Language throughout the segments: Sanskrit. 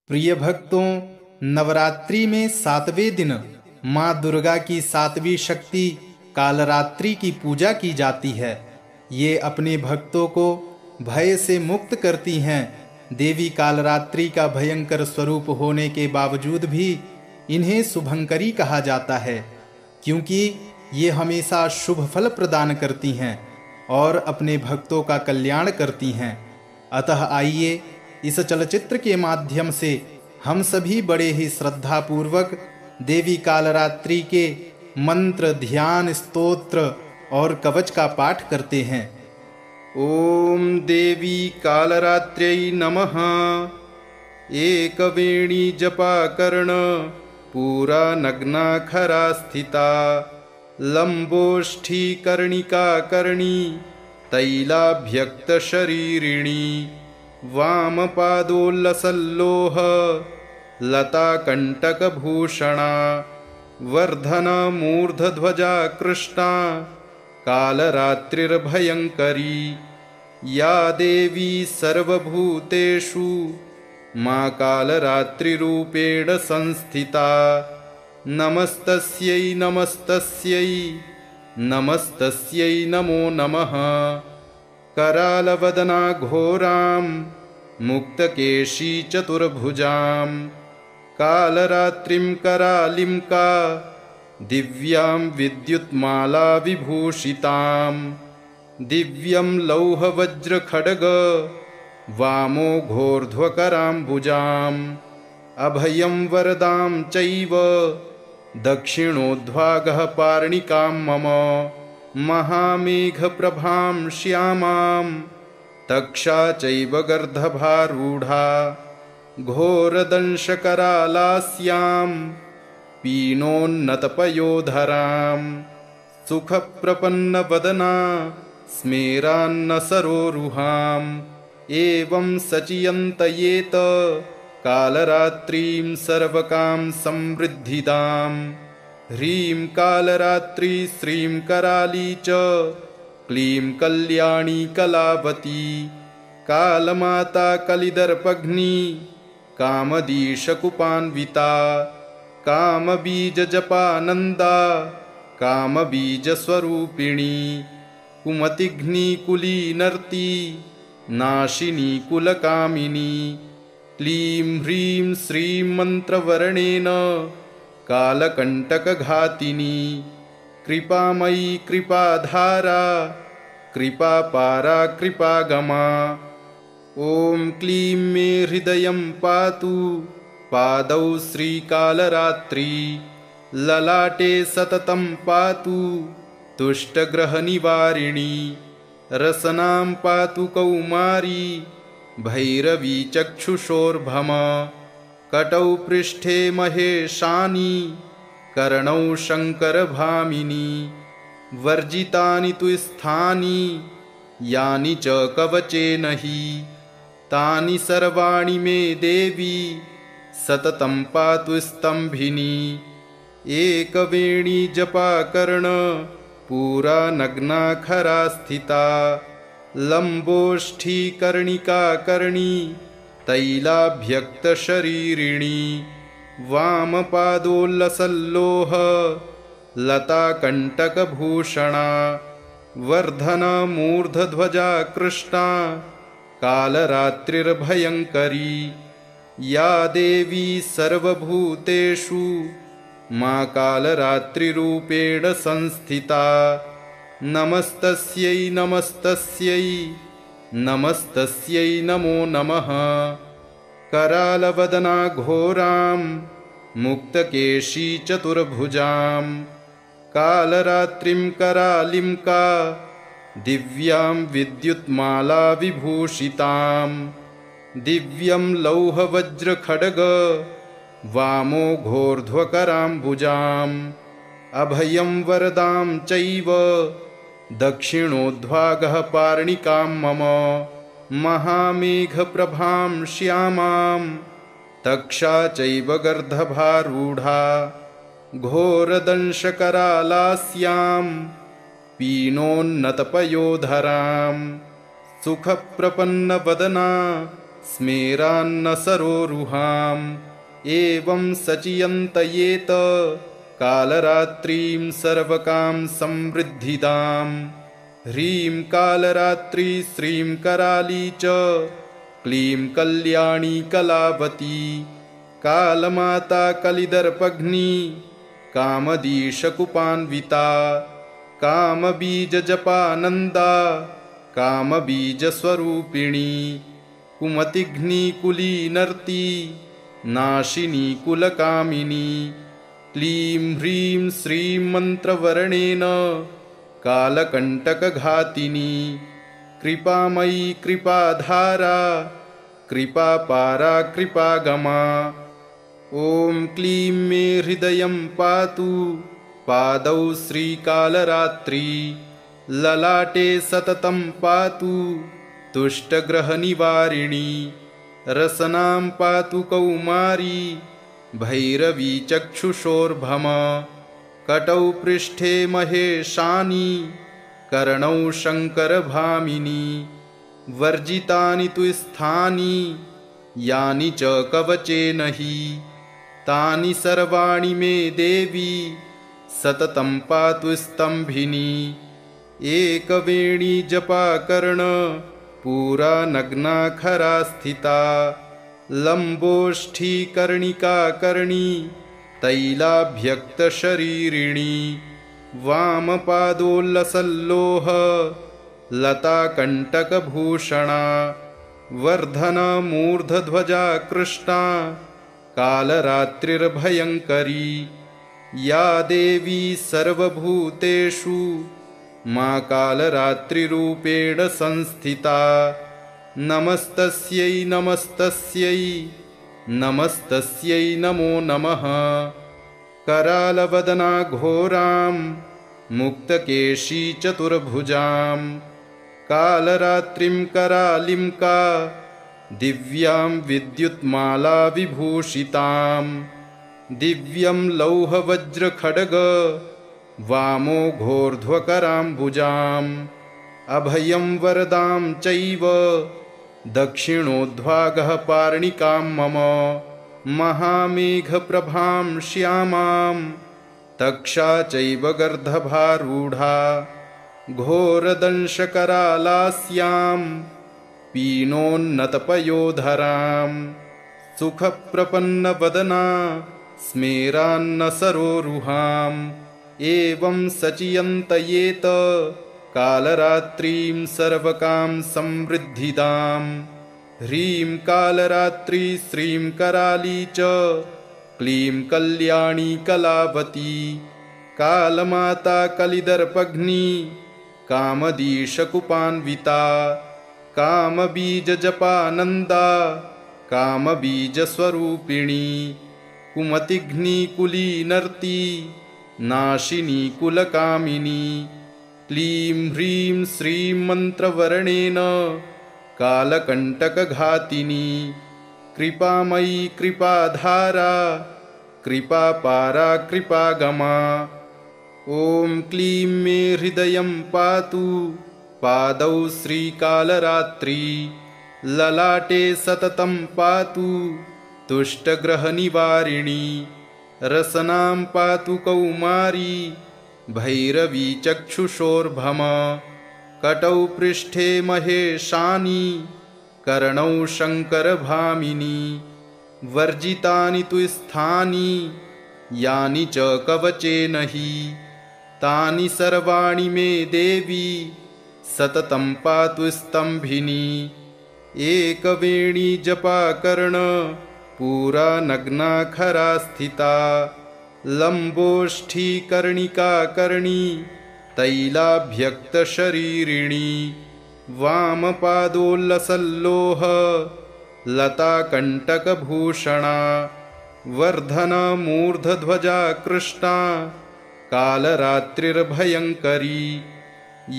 प्रिय भक्तों, नवरात्रि में 7वें दिन माँ दुर्गा की 7वीं शक्ति कालरात्रि की पूजा की जाती है। ये अपने भक्तों को भय से मुक्त करती हैं। देवी कालरात्रि का भयंकर स्वरूप होने के बावजूद भी इन्हें शुभंकरी कहा जाता है, क्योंकि ये हमेशा शुभ फल प्रदान करती हैं और अपने भक्तों का कल्याण करती हैं। अतः आइए इस चलचित्र के माध्यम से हम सभी बड़े ही श्रद्धा पूर्वक देवी कालरात्रि के मंत्र, ध्यान, स्तोत्र और कवच का पाठ करते हैं। ओम देवी कालरात्र्यै नमः। एकवेणी जपाकर्ण पूरा नग्नाखरा स्थिता, लंबोष्ठी कर्णिका कर्णी तैलाभ्यक्त शरीरिणी, वामपादोल्लसल्लोह लता कंटकभूषणा, वर्धना मूर्धध्वजा कृष्णा कालरात्रिर्भयंकरी, या देवी सर्वभूतेषु मां कालरात्रिरूपेण संस्थिता। नमस्तस्यै नमस्तस्यै नमस्तस्यै नमो नमः। करालवदना घोरां मुक्तकेशी चतुर्भुजां, कालरात्रिं करालिं का दिव्यां विद्युत्माला विभूषितां, दिव्यं लौहवज्रखड्ग वामो घोर्ध्वकराम्बुजाम्, अभयं वरदां चैव दक्षिणोद्वागः पार्णिकां मम, महामेघप्रभां श्यामां तक्षा चैव गर्दभारूढा, घोरदंशकरालास्यां पीनोन्नतपयोधरां, सुखप्रपन्नवदना स्मेरान्नसरोरुहाम्, एवं सचियन्तयेत कालरात्रिं सर्वकाम समृद्धिदां। ह्रीं कालरात्रि श्रीं कराली च क्लीं कल्याणी कलावती, कालमाता कलिदर्पघ्नी कामदीशकुपान्विता, कामबीजजपानन्दा कामबीजस्वरूपिणी, कुमतिघ्नी कुलीनर्ती नाशिनी कुलकामिनी, क्लीं ह्रीं श्रीं मन्त्रवर्णेन कालकण्टकघातिनी, कृपामयी कृपाधारा कृपापारा कृपागमा। ॐ क्लीं मे हृदयं पातु पादौ श्रीकालरात्रि, ललाटे सततं पातु तुष्टग्रहनिवारिणी, रसनां पातु कौमारी भैरवी चक्षुषोर्भम, कटौ पृष्ठे महेशानी कर्णौ शङ्करभामिनी, वर्जितानि तु स्थानि यानि च कवचेन हि, तानि सर्वाणि मे देवी सततं पातु स्तम्भिनी। एकवेणी जपाकर्ण पूरा नग्नाखरा स्थिता, लंबोष्ठी कर्णिका कर्णी तैलाभ्यक्त शरीरिणी, वामपादोल्लसल्लोह लता कंटकभूषणा, वर्धना मूर्धध्वजा कृष्णा कालरात्रिर्भयंकरी, या देवी सर्वभूतेषु मां कालरात्रिरूपेण संस्थिता। नमस्तस्यै नमस्तस्यै नमस्तस्यै नमो नमः। करालवदना घोरां मुक्तकेशी चतुर्भुजां, कालरात्रिं करालिं का दिव्यां विद्युत्माला विभूषितां, दिव्यं लौहवज्रखड्ग वामो घोर्ध्वकराम्बुजाम्, अभयं वरदां चैव दक्षिणोद्वागः पार्णिकां मम, महामेघप्रभां श्यामां तक्षा चैव गर्दभारूढा, घोरदंशकरालास्यां पीनोन्नतपयोधरां, सुखप्रपन्नवदना स्मेरान्न सरोरुहाम् एवं सचियन्तयेत कालरात्रीं सर्वकां समृद्धिदाम् ह्रीं कालरात्रि श्रीं कराली च क्लीं कल्याणी कलावती कालमाता कलिदर्पघ्नी कामदीशकुपान्विता कामबीजजपानन्दा कामबीजस्वरूपिणी कुमतिघ्नी कुलीनर्ती नाशिनी कुलकामिनी क्लीं ह्रीं श्रीं मन्त्रवर्णेन कालकण्टकघातिनी कृपामयी कृपाधारा कृपापारा कृपागमा ॐ क्लीं मे हृदयं पातु पादौ श्रीकालरात्रि ललाटे सततं पातु तुष्टग्रहनिवारिणी रसनां पातु कौमारी भैरवी चक्षुषोर्भम कटौ पृष्ठे महेशानी कर्णौ शङ्करभामिनी वर्जितानि तु स्थानि यानि च कवचेन हि तानि सर्वाणि मे देवी सततं पातु स्तम्भिनी एकवेणी जपाकर्ण पूरा नग्ना खरा स्थिता लम्बोष्ठी कर्णिका कर्णी तैलाभ्यक्तशरीरिणी वामपादोल्लसल्लोह लताकण्टकभूषणा वर्धना मूर्धध्वजा कृष्णा कालरात्रिर्भयङ्करी या देवी सर्वभूतेषु मा कालरात्रिरूपेण संस्थिता नमस्तस्यै नमस्तस्यै नमस्तस्यै नमो नमः करालवदना घोरां मुक्तकेशी चतुर्भुजां कालरात्रिं करालिं का दिव्यां विद्युत्माला विभूषितां दिव्यं लौहवज्रखड्ग वामो घोर्ध्वकराम्बुजाम् अभयं वरदां चैव दक्षिणोद्वागः पार्णिकां मम महामेघप्रभां श्यामां तक्षा चैव गर्दभारूढा घोरदंशकरालास्यां पीनोन्नतपयोधरां सुखप्रपन्नवदना स्मेरान्नसरोरुहाम् एवं सचियन्तयेत कालरात्रीं सर्वकां समृद्धिदाम् ह्रीं कालरात्रि श्रीं कराली च क्लीं कल्याणी कलावती कालमाता कलिदर्पघ्नी कामदीशकुपान्विता कामबीजजपानन्दा कामबीजस्वरूपिणी कुमतिघ्नी कुलीनर्ती नाशिनी कुलकामिनी क्लीं ह्रीं श्रीं मन्त्रवर्णेन कालकण्टकघातिनी कृपामयी कृपाधारा कृपापारा कृपागमा ॐ क्लीं मे हृदयं पातु पादौ श्रीकालरात्रि ललाटे सततं पातु तुष्टग्रहनिवारिणी रसनां पातु कौमारी भैरवी चक्षुषोर्भम कटौ पृष्ठे महेशानी कर्णौ शङ्करभामिनी वर्जितानि तु स्थानि यानि च कवचेन हि तानि सर्वाणि मे देवी सततं पातु स्तम्भिनी एकवेणी जपाकर्ण पूरा नग्ना खरा स्थिता लम्बोष्ठी कर्णिका कर्णी तैलाभ्यक्तशरीरिणी वामपादोल्लसल्लोह लताकण्टकभूषणा वर्धना मूर्धध्वजा कृष्णा कालरात्रिर्भयङ्करी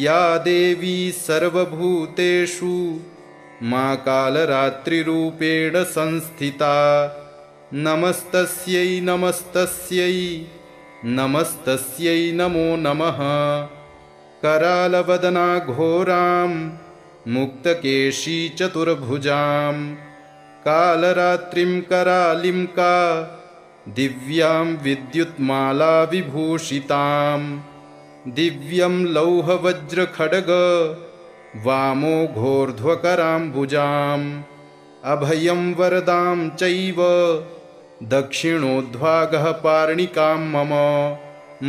या देवी सर्वभूतेषु मा कालरात्रिरूपेण संस्थिता नमस्तस्यै नमस्तस्यै नमस्तस्यै नमो नमः करालवदना घोरां मुक्तकेशी चतुर्भुजां कालरात्रिं करालिं का दिव्यां विद्युत्माला विभूषितां दिव्यं लौहवज्रखड्ग वामोघोर्ध्वकराम्बुजाम् अभयं वरदां चैव दक्षिणोद्वागः पार्णिकां मम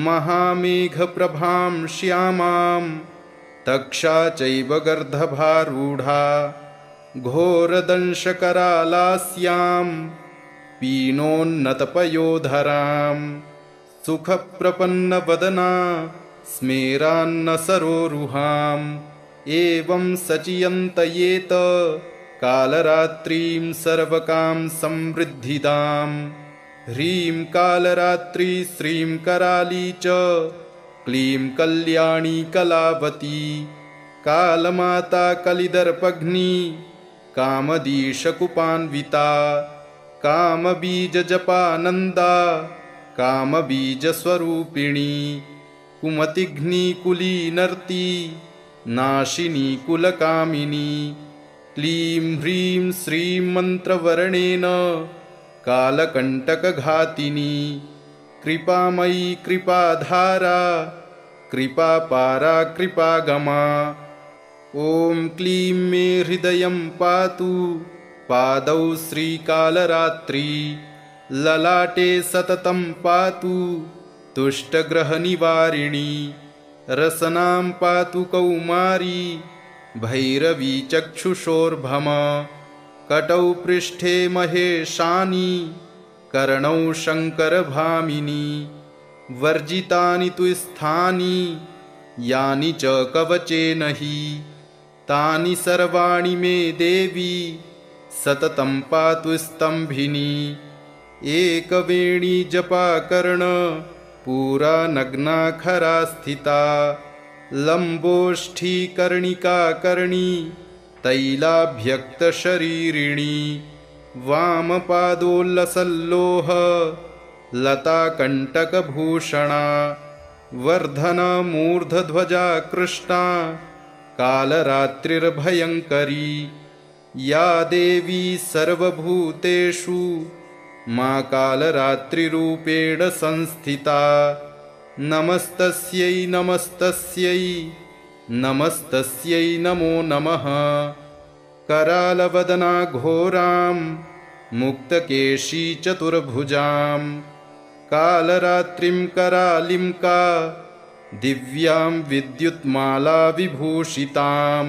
महामेघप्रभां श्यामां तक्षा चैव गर्दभारूढा घोरदंशकरालास्यां पीनोन्नतपयोधरां सुखप्रपन्नवदना स्मेरान्नसरोरुहाम् एवं सचियन्तयेत कालरात्रिं सर्वकां समृद्धिदां ह्रीं कालरात्रि श्रीं कराली च क्लीं कल्याणी कलावती कालमाता कलिदर्पघ्नी कामदीशकुपान्विता कामबीजजपानन्दा कामबीजस्वरूपिणी कुमतिघ्नी कुलीनर्ती नाशिनी कुलकामिनी क्लीं ह्रीं श्रीं मन्त्रवर्णेन कालकण्टकघातिनी कृपामयी कृपाधारा कृपापारा कृपागमा ॐ क्लीं मे हृदयं पातु पादौ श्रीकालरात्रि ललाटे सततं पातु तुष्टग्रहनिवारिणी रसनां पातु कौमारी भैरवी चक्षुषोर्भम कटौ पृष्ठे महेशानी कर्णौ शङ्करभामिनी वर्जितानि तु स्थानि यानि च कवचेन हि तानि सर्वाणि मे देवी सततं पातु स्तम्भिनी एकवेणी जपाकर्ण पूरा नग्ना खरा स्थिता लम्बोष्ठी कर्णिका कर्णी तैलाभ्यक्तशरीरिणी वामपादोल्लसल्लोह लताकण्टकभूषणा वर्धनमूर्धध्वजा कृष्णा कालरात्रिर्भयङ्करी या देवी सर्वभूतेषु मा कालरात्रिरूपेण संस्थिता नमस्तस्यै नमस्तस्यै नमस्तस्यै नमो नमः करालवदना घोरां मुक्तकेशी चतुर्भुजां कालरात्रिं करालिं का दिव्यां विद्युत्माला विभूषितां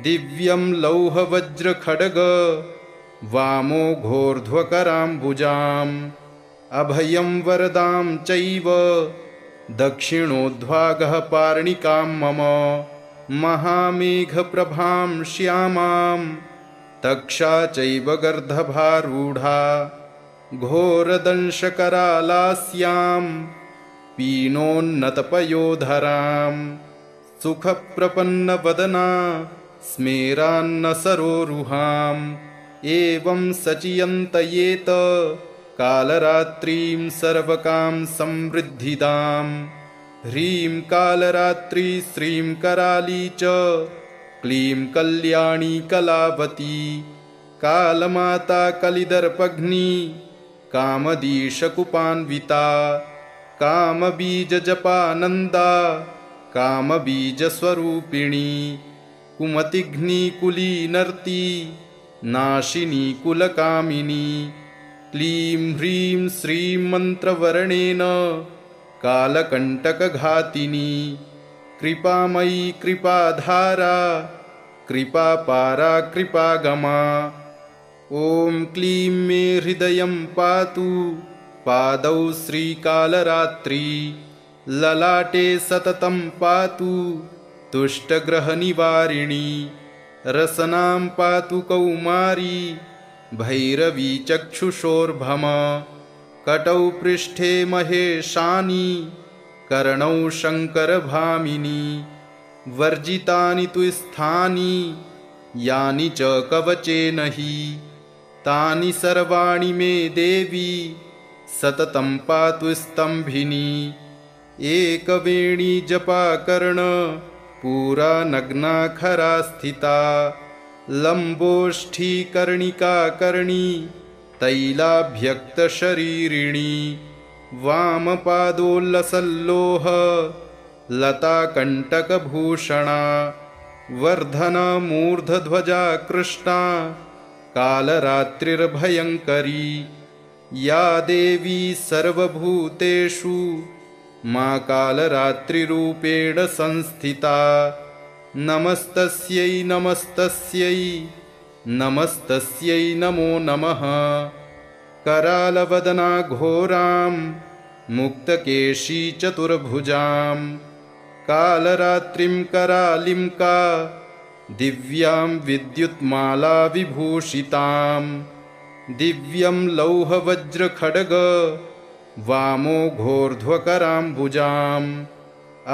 दिव्यं लौहवज्रखड्ग वामोघोर्ध्वकराम्बुजाम् अभयं वरदां चैव दक्षिणोद्वागः पार्णिकां मम महामेघप्रभां श्यामां तक्षा चैव गर्दभारूढा घोरदंशकरालास्यां पीनोन्नतपयोधरां सुखप्रपन्नवदना स्मेरान्नसरोरुहाम् एवं सचियन्तयेत कालरात्रिं सर्वकां समृद्धिदां ह्रीं कालरात्रि श्रीं कराली च क्लीं कल्याणी कलावती कालमाता कलिदर्पघ्नी कामदीशकुपान्विता कामबीजजपानन्दा कामबीजस्वरूपिणी कुमतिघ्नी कुलीनर्ती नाशिनी कुलकामिनी क्लीं ह्रीं श्रीं मन्त्रवर्णेन कालकण्टकघातिनी कृपामयी कृपाधारा कृपापारा कृपागमा ॐ क्लीं मे हृदयं पातु पादौ श्रीकालरात्रि ललाटे सततं पातु तुष्टग्रहनिवारिणी रसनां पातु कौमारी भैरवी चक्षुषोर्भम कटौ पृष्ठे महेशानी कर्णौ शङ्करभामिनी वर्जितानि तु स्थानि यानि च कवचेन हि तानि सर्वाणि मे देवी सततं पातु स्तम्भिनी एकवेणी जपाकर्ण पूरा नग्ना खरा स्थिता लम्बोष्ठीकर्णिकाकर्णी तैलाभ्यक्तशरीरिणी वामपादोल्लसल्लोह लताकण्टकभूषणा वर्धनमूर्धध्वजा कृष्णा कालरात्रिर्भयङ्करी या देवी सर्वभूतेषु मा कालरात्रिरूपेण संस्थिता नमस्तस्यै नमस्तस्यै नमस्तस्यै नमो नमः। करालवदना घोरां मुक्तकेशी चतुर्भुजां कालरात्रिं करालिं का दिव्यां विद्युत्माला विभूषितां दिव्यं लौहवज्रखड्ग वामो घोर्ध्वकराम्बुजाम्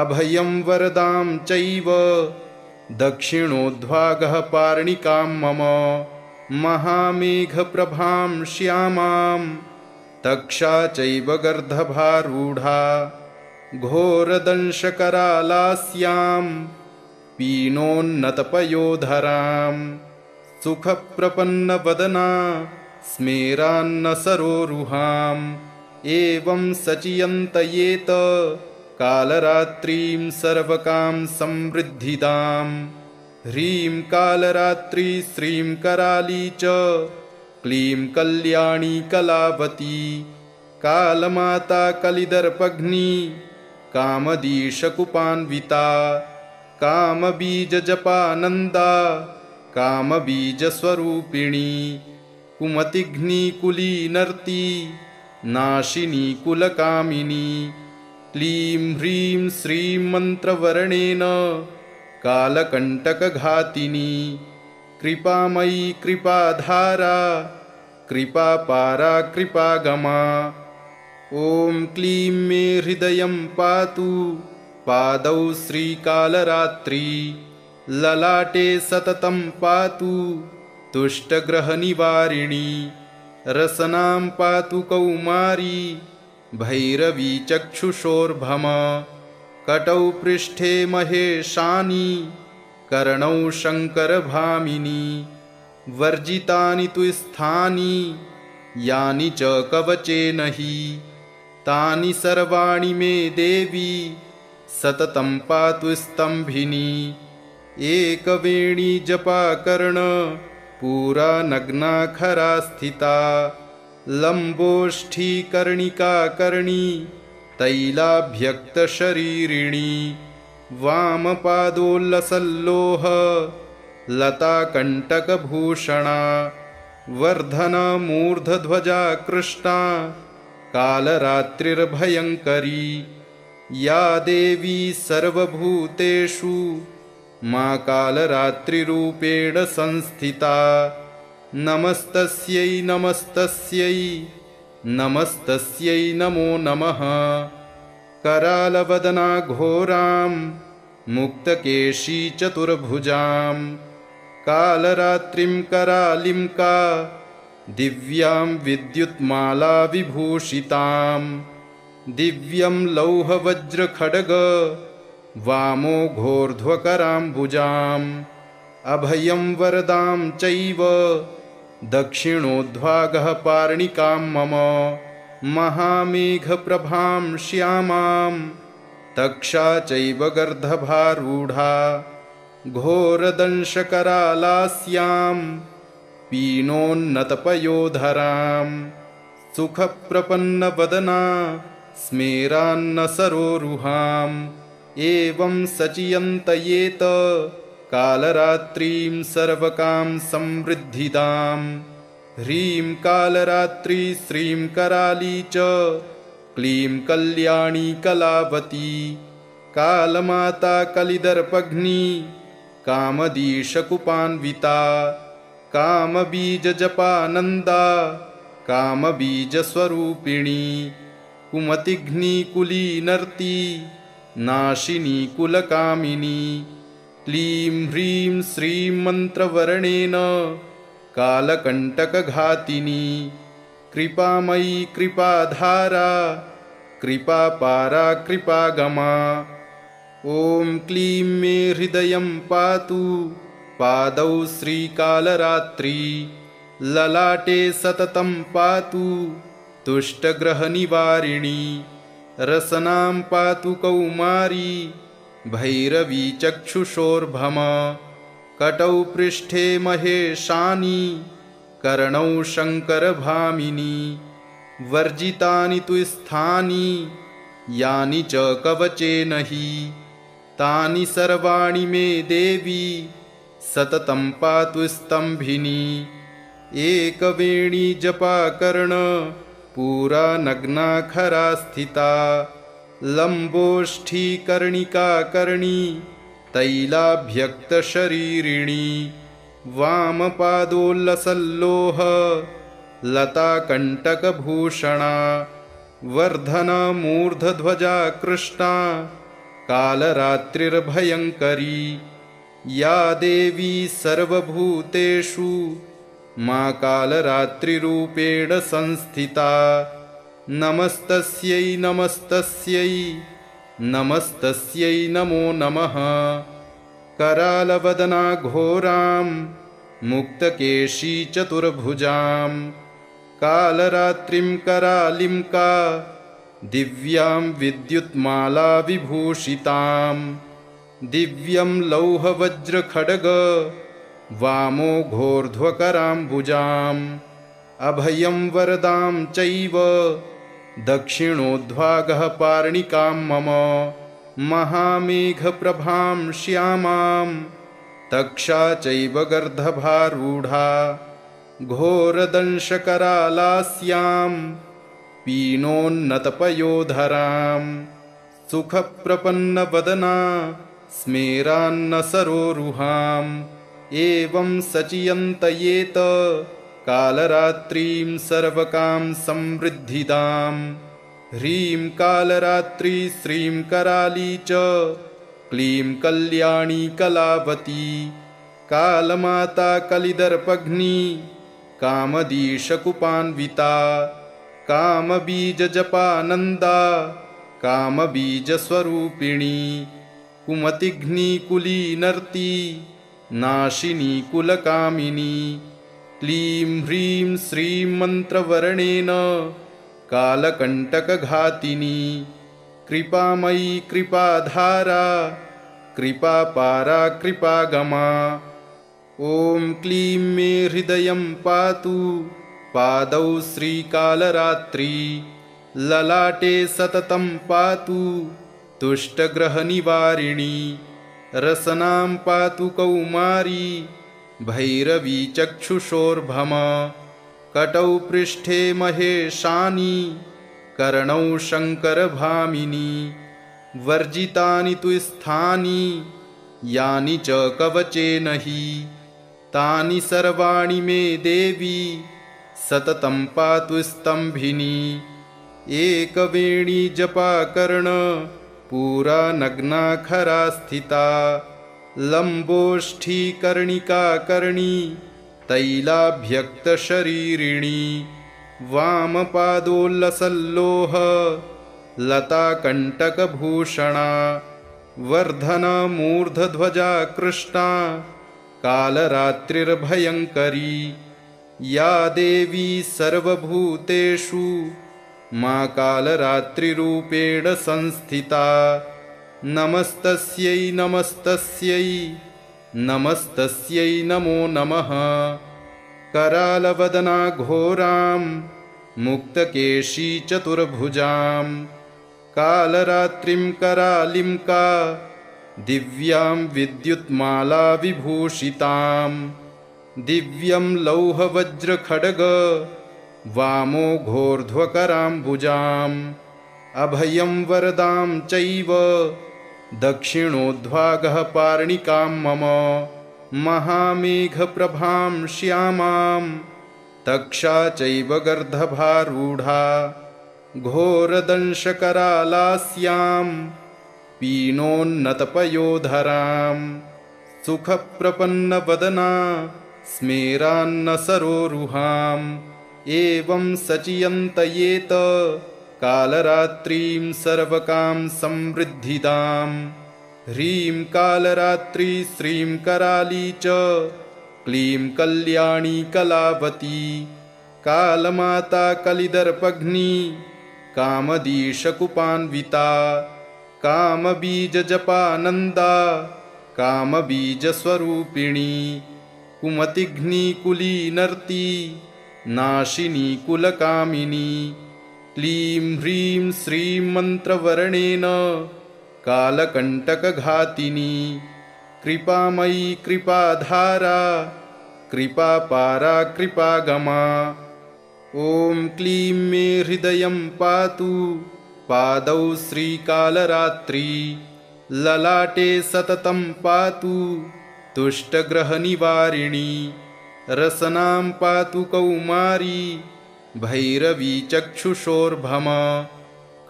अभयं वरदां चैव दक्षिणोद्वागः पार्णिकां मम महामेघप्रभां श्यामां तक्षा चैव गर्दभारूढा घोरदंशकरालास्यां पीनोन्नतपयोधरां सुखप्रपन्नवदना स्मेरान्नसरोरुहाम् एवं सचियन्तयेत कालरात्रीं सर्वकां समृद्धिदां ह्रीं कालरात्री श्रीं कराली च क्लीं कल्याणी कलावती कालमाता कलिदर्पघ्नी कामदीशकुपान्विता कामबीजजपानन्दा कामबीजस्वरूपिणी कुमतिघ्नीकुलीनर्ती नाशिनी कुलकामिनी क्लीं ह्रीं श्रीं मन्त्रवर्णेन कालकण्टकघातिनी कृपामयी कृपाधारा कृपापारा कृपागमा ॐ क्लीं मे हृदयं पातु पादौ श्रीकालरात्री ललाटे सततं पातु तुष्टग्रहनिवारिणी रसनां पातु कौमारी भैरवी चक्षुषोर्भम कटौ पृष्ठे महेशानी कर्णौ शङ्करभामिनी वर्जितानि तु स्थानि यानि च कवचेन हि तानि सर्वाणि मे देवी सततं पातु स्तम्भिनी एकवेणी जपाकर्ण पूरा नग्नाखरा स्थिता लम्बोष्ठीकर्णिकाकर्णी तैलाभ्यक्तशरीरिणी वामपादोल्लसल्लोह लताकण्टकभूषणा वर्धनमूर्धध्वजा कृष्णा कालरात्रिर्भयङ्करी या देवी सर्वभूतेषु मा कालरात्रिरूपेण संस्थिता नमस्तस्यै नमस्तस्यै नमस्तस्यै नमो नमः। करालवदना घोरां मुक्तकेशी चतुर्भुजां कालरात्रिं करालिं का दिव्यां विद्युत्माला विभूषितां दिव्यं लौहवज्रखड्ग वामो घोर्ध्वकराम्बुजाम् अभयं वरदां चैव दक्षिणोद्वागः पार्णिकां मम महामेघप्रभां श्यामां तक्षा चैव गर्दभारूढा घोरदंशकरालास्यां पीनोन्नतपयोधरां सुखप्रपन्नवदना स्मेरान्नसरोरुहाम् एवं सचियन्तयेत कालरात्रीं सर्वकां समृद्धिदां ह्रीं कालरात्री श्रीं कराली च क्लीं कल्याणी कलावती कालमाता कलिदर्पघ्नी कामदीशकुपान्विता कामबीजजपानन्दा कामबीजस्वरूपिणी कुमतिघ्नीकुलीनर्ती नाशिनी कुलकामिनी क्लीं ह्रीं श्रीं मन्त्रवर्णेन कालकण्टकघातिनी कृपामयी कृपाधारा कृपापारा कृपागमा ॐ क्लीं मे हृदयं पातु पादौ श्रीकालरात्रि ललाटे सततं पातु तुष्टग्रहनिवारिणी रसनां पातु कौमारी भैरवी चक्षुषोर्भम कटौ पृष्ठे महेशानि कर्णौ शङ्करभामिनी वर्जितानि तु स्थानि यानि च कवचेन हि तानि सर्वाणि मे देवी सततं पातु स्तंभिनी एकवेणी जपाकर्ण पूरा नग्ना खरा स्थिता लम्बोष्ठी कर्णिका कर्णी तैलाभ्यक्तशरीरिणी वामपादोल्लसल्लोह लताकण्टकभूषणा वर्धना मूर्धध्वजा कृष्णा कालरात्रिर्भयङ्करी या देवी सर्वभूतेषु मा कालरात्रिरूपेण संस्थिता नमस्तस्यै नमस्तस्यै नमस्तस्यै नमो नमः करालवदना घोरां मुक्तकेशी चतुर्भुजां कालरात्रिं करालिं का दिव्यां विद्युत्माला विभूषितां दिव्यं लौहवज्रखड्ग वामो घोर्ध्वकराम्बुजाम् अभयं वरदां चैव दक्षिणोद्वागः पार्णिकां मम महामेघप्रभां श्यामां तक्षा चैव गर्दभारूढा घोरदंशकरालास्यां पीनोन्नतपयोधरां सुखप्रपन्नवदना स्मेरान्नसरोरुहाम् एवं सचियन्तयेत कालरात्रिं सर्वकां समृद्धिदां ह्रीं कालरात्रि श्रीं कराली च क्लीं कल्याणी कलावती कालमाता कलिदर्पघ्नी कामदीशकुपान्विता कामबीजजपानन्दा कामबीजस्वरूपिणी कुमतिघ्नीकुलीनर्ती नाशिनी कुलकामिनी क्लीं ह्रीं श्रीं मन्त्रवर्णेन कालकण्टकघातिनी कृपामयी कृपाधारा कृपापारा कृपागमा ॐ क्लीं मे हृदयं पातु पादौ श्रीकालरात्रि ललाटे सततं पातु तुष्टग्रहनिवारिणी रसनां पातु कौमारी भैरवी चक्षुषोर्भम कटौ पृष्ठे महेशानि कर्णौ शङ्करभामिनी वर्जितानि तु स्थानि यानि च कवचेन हि तानि सर्वाणि मे देवी सततं पातु स्तंभिनी एकवेणी जपाकर्ण पूरा नग्ना खरा स्थिता लम्बोष्ठी कर्णिका कर्णी तैलाभ्यक्तशरीरिणी वामपादोल्लसल्लोह लताकण्टकभूषणा वर्धना मूर्धध्वजा कृष्णा कालरात्रिर्भयङ्करी या देवी सर्वभूतेषु मा कालरात्रिरूपेण संस्थिता नमस्तस्यै नमस्तस्यै नमस्तस्यै नमो नमः करालवदना घोरां मुक्तकेशी चतुर्भुजां कालरात्रिं करालिं का दिव्यां विद्युत्माला विभूषितां दिव्यं लौहवज्रखड्ग वामो घोर्ध्वकराम्बुजाम् अभयं वरदां चैव दक्षिणोद्वागः पार्णिकां मम महामेघप्रभां श्यामां तक्षा चैव गर्दभारूढा घोरदंशकरालास्यां पीनोन्नतपयोधरां सुखप्रपन्नवदना स्मेरान्नसरोरुहाम् एवं सचियन्तयेत कालरात्रिं सर्वकां समृद्धिदां ह्रीं कालरात्रि श्रीं कराली च क्लीं कल्याणी कलावती कालमाता कलिदर्पघ्नी कामदीशकुपान्विता कामबीजजपानन्दा कामबीजस्वरूपिणी कुमतिघ्निकुलीनर्ती नाशिनी कुलकामिनी क्लीं ह्रीं श्रीं मन्त्रवर्णेन कालकण्टकघातिनी कृपामयी कृपाधारा कृपापारा कृपागमा। ॐ क्लीं मे हृदयं पातु पादौ श्रीकालरात्रि ललाटे सततं पातु तुष्टग्रहनिवारिणी रसनां पातु कौमारी भैरवी चक्षुषोर्भम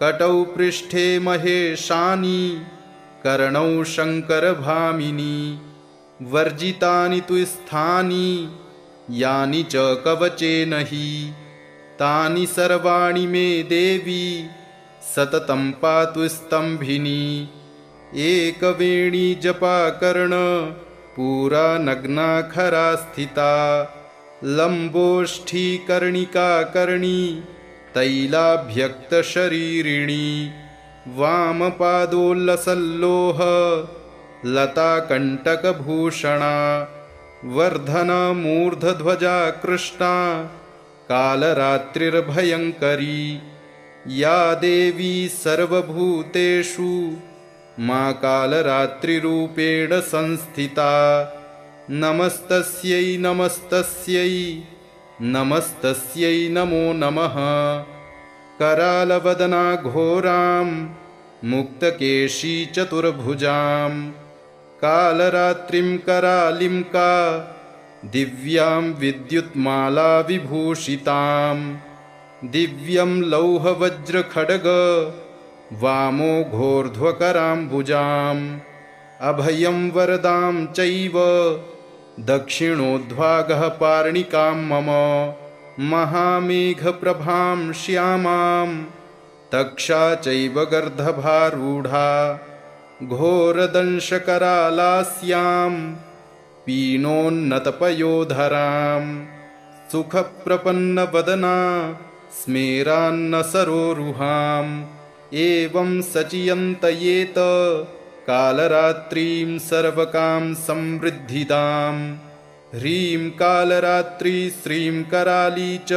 कटौ पृष्ठे महेशानी कर्णौ शङ्करभामिनी वर्जितानि तु स्थानि यानि च कवचेन हि तानि सर्वाणि मे देवी सततं पातु स्तम्भिनी एकवेणी जपाकर्ण पूरा नग्ना खरा स्थिता लम्बोष्ठी कर्णिका कर्णी तैलाभ्यक्तशरीरिणी वामपादोल्लसल्लोह लताकण्टकभूषणा वर्धनमूर्धध्वजा कृष्णा कालरात्रिर्भयङ्करी या देवी सर्वभूतेषु मा कालरात्रिरूपेण संस्थिता नमस्तस्यै नमस्तस्यै नमस्तस्यै नमो नमः। करालवदना घोरां मुक्तकेशी चतुर्भुजां कालरात्रिं करालिं का दिव्यां विद्युत्माला विभूषितां दिव्यं लौहवज्रखड्ग वामो घोर्ध्वकराम्बुजाम् अभयं वरदां चैव दक्षिणोद्वागः पार्णिकां मम महामेघप्रभां श्यामां तक्षा चैव गर्दभारूढा घोरदंशकरालास्यां पीनोन्नतपयोधरां सुखप्रपन्नवदना स्मेरान्नसरोरुहाम् एवं सचियन्तयेत कालरात्रिं सर्वकां समृद्धिदां ह्रीं कालरात्रि श्रीं कराली च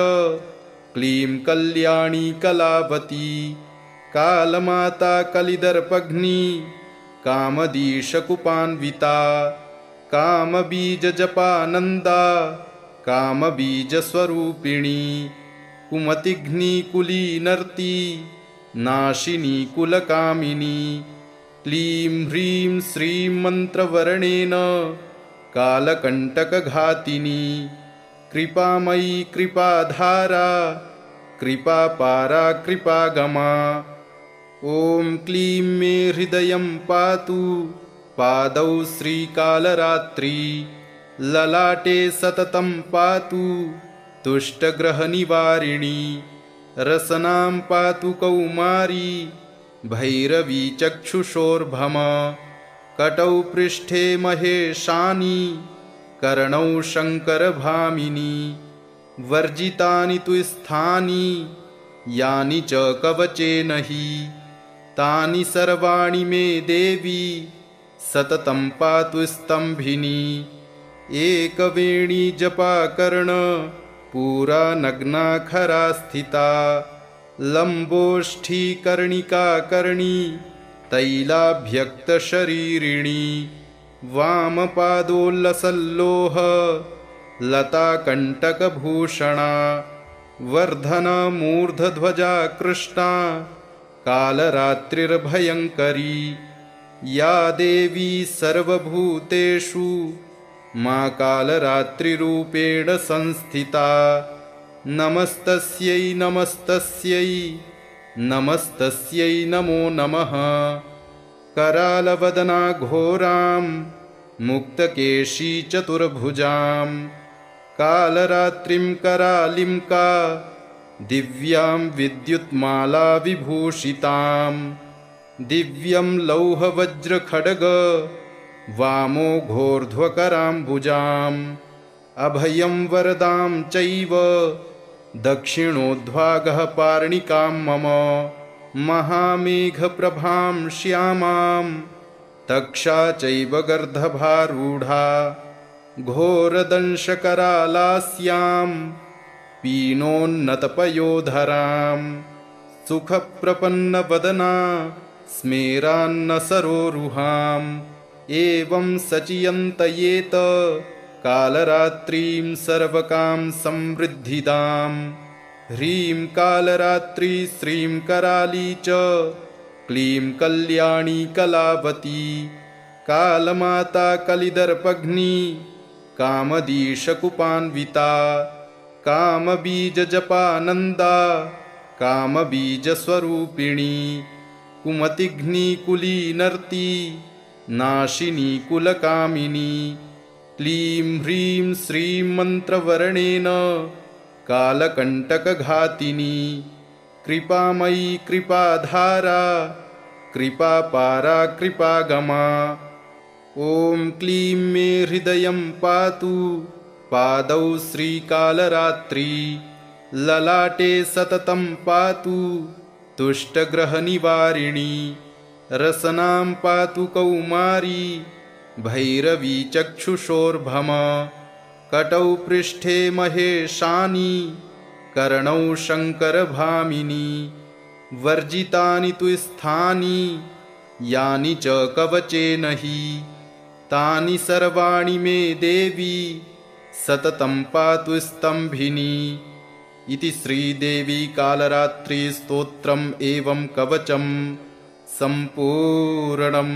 क्लीं कल्याणी कलावती कालमाता कलिदर्पघ्नी कामदीशकुपान्विता कामबीजजपानन्दा कामबीजस्वरूपिणी कुमतिघ्निकुलीनर्ती नाशिनी कुलकामिनी क्लीं ह्रीं श्रीं मन्त्रवर्णेन कालकण्टकघातिनी कृपामयी कृपाधारा कृपापारा कृपागमा। ॐ क्लीं मे हृदयं पातु पादौ श्रीकालरात्रि ललाटे सततं पातु तुष्टग्रहनिवारिणी रसनां पातु कौमारी भैरवी चक्षुषोर्भम कटौ पृष्ठे महेशानी कर्णौ शङ्करभामिनी वर्जितानि तु स्थानि यानि च कवचेन हि तानि सर्वाणि मे देवी सततं पातु स्तम्भिनी एकवेणी जपाकर्ण पूरा नग्ना खरा स्थिता लम्बोष्ठी कर्णिका कर्णी तैलाभ्यक्तशरीरिणी वामपादोल्लसल्लोह लताकण्टकभूषणा वर्धनमूर्धध्वजा कृष्णा कालरात्रिर्भयङ्करी या देवी सर्वभूतेषु मा कालरात्रिरूपेण संस्थिता नमस्तस्यै नमस्तस्यै नमस्तस्यै नमो नमः। करालवदना घोरां मुक्तकेशी चतुर्भुजां कालरात्रिं करालिं का दिव्यां विद्युत्माला विभूषितां दिव्यं लौहवज्रखड्ग वामो घोर्ध्वकराम्बुजाम् अभयं वरदां चैव दक्षिणोद्भागः पार्णिकां मम महामेघप्रभां श्यामां तक्षा चैव गर्दभारूढा घोरदंशकरालास्यां पीनोन्नतपयोधरां सुखप्रपन्नवदना स्मेरान्नसरोरुहाम् एवं सचियन्तयेत कालरात्रिं सर्वकां समृद्धिदां ह्रीं कालरात्रि श्रीं कराली च क्लीं कल्याणी कलावती कालमाता कलिदर्पघ्नी कामदीशकुपान्विता कामबीजजपानन्दा कामबीजस्वरूपिणी कुमतिघ्नीकुलीनर्ती नाशिनी कुलकामिनी क्लीं ह्रीं श्रीं मन्त्रवर्णेन कालकण्टकघातिनी कृपामयी कृपाधारा कृपापारा कृपागमा ॐ क्लीं मे हृदयं पातु पादौ श्रीकालरात्रि ललाटे सततं पातु तुष्टग्रहनिवारिणी रसनां पातु कौमारी भैरवी चक्षुषोर्भम कटौ पृष्ठे महेशानी कर्णौ शङ्करभामिनी वर्जितानि तु स्थानि यानि च कवचेन हि तानि सर्वाणि मे देवी सततं पातु स्तम्भिनी इति श्रीदेवी कालरात्रि स्तोत्रम् एवं कवचं सम्पूर्णम्।